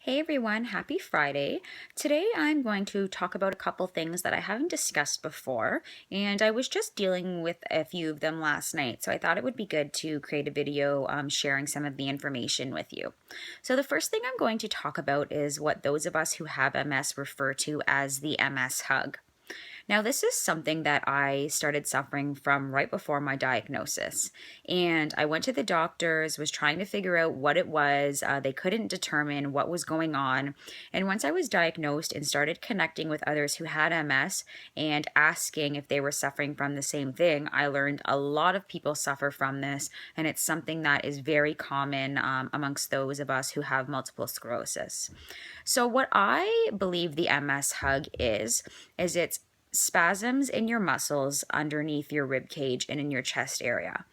Hey everyone, happy Friday. Today I'm going to talk about a couple things that I haven't discussed before, and I was just dealing with a few of them last night, so I thought it would be good to create a video sharing some of the information with you. So the first thing I'm going to talk about is what those of us who have MS refer to as the MS hug. Now, this is something that I started suffering from right before my diagnosis. And I went to the doctors, was trying to figure out what it was. They couldn't determine what was going on. And once I was diagnosed and started connecting with others who had MS and asking if they were suffering from the same thing, I learned a lot of people suffer from this. And it's something that is very common amongst those of us who have multiple sclerosis. So, what I believe the MS hug is it's spasms in your muscles underneath your rib cage and in your chest area.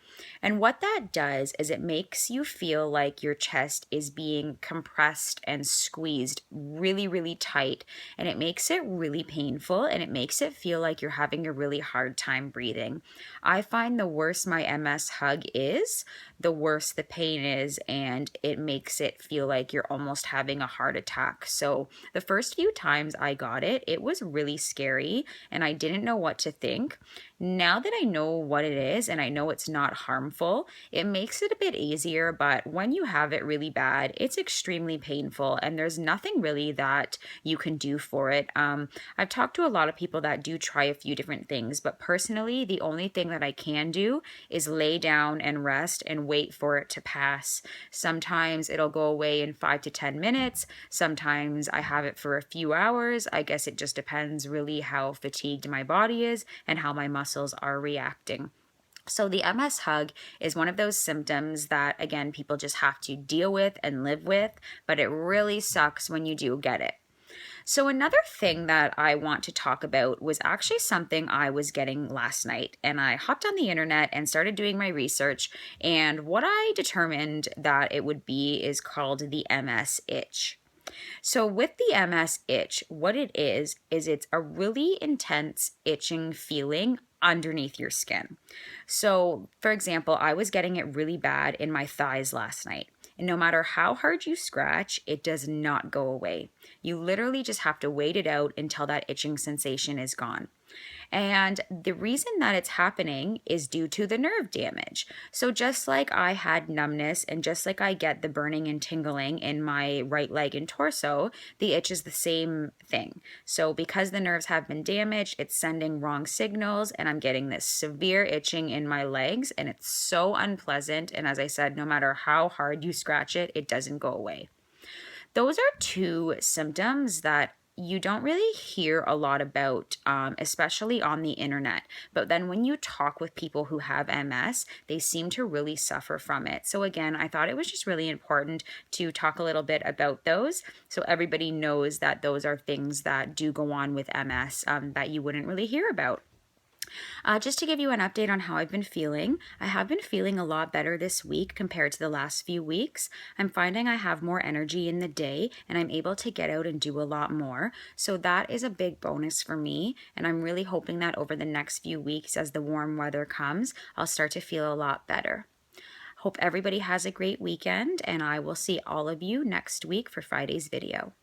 And what that does is it makes you feel like your chest is being compressed and squeezed really, really tight. And it makes it really painful and it makes it feel like you're having a really hard time breathing. I find the worse my MS hug is, the worse the pain is, and it makes it feel like you're almost having a heart attack. So the first few times I got it, it was really scary and I didn't know what to think. Now that I know what it is and I know it's not harmful, it makes it a bit easier. But when you have it really bad, it's extremely painful and there's nothing really that you can do for it. I've talked to a lot of people that do try a few different things, but personally, the only thing that I can do is lay down and rest and wait for it to pass. Sometimes it'll go away in 5 to 10 minutes. Sometimes I have it for a few hours. I guess it just depends really how fatigued my body is and how my muscles are reacting. So, the MS hug is one of those symptoms that, again, people just have to deal with and live with, but it really sucks when you do get it. So, another thing that I want to talk about was actually something I was getting last night. And I hopped on the internet and started doing my research. And what I determined that it would be is called the MS itch. So, with the MS itch, what it is it's a really intense itching feeling underneath your skin. So, for example, I was getting it really bad in my thighs last night. And no matter how hard you scratch, it does not go away. You literally just have to wait it out until that itching sensation is gone. And the reason that it's happening is due to the nerve damage. So, just like I had numbness and just like I get the burning and tingling in my right leg and torso, the itch is the same thing. So, because the nerves have been damaged, it's sending wrong signals, and I'm getting this severe itching in my legs, and it's so unpleasant. And as I said, no matter how hard you scratch it, it doesn't go away. Those are two symptoms that you don't really hear a lot about, especially on the internet. But then when you talk with people who have MS, they seem to really suffer from it. So, again, I thought it was just really important to talk a little bit about those so everybody knows that those are things that do go on with MS that you wouldn't really hear about. Just to give you an update on how I've been feeling, I have been feeling a lot better this week compared to the last few weeks. I'm finding I have more energy in the day and I'm able to get out and do a lot more. So that is a big bonus for me. And I'm really hoping that over the next few weeks, as the warm weather comes, I'll start to feel a lot better. Hope everybody has a great weekend, and I will see all of you next week for Friday's video.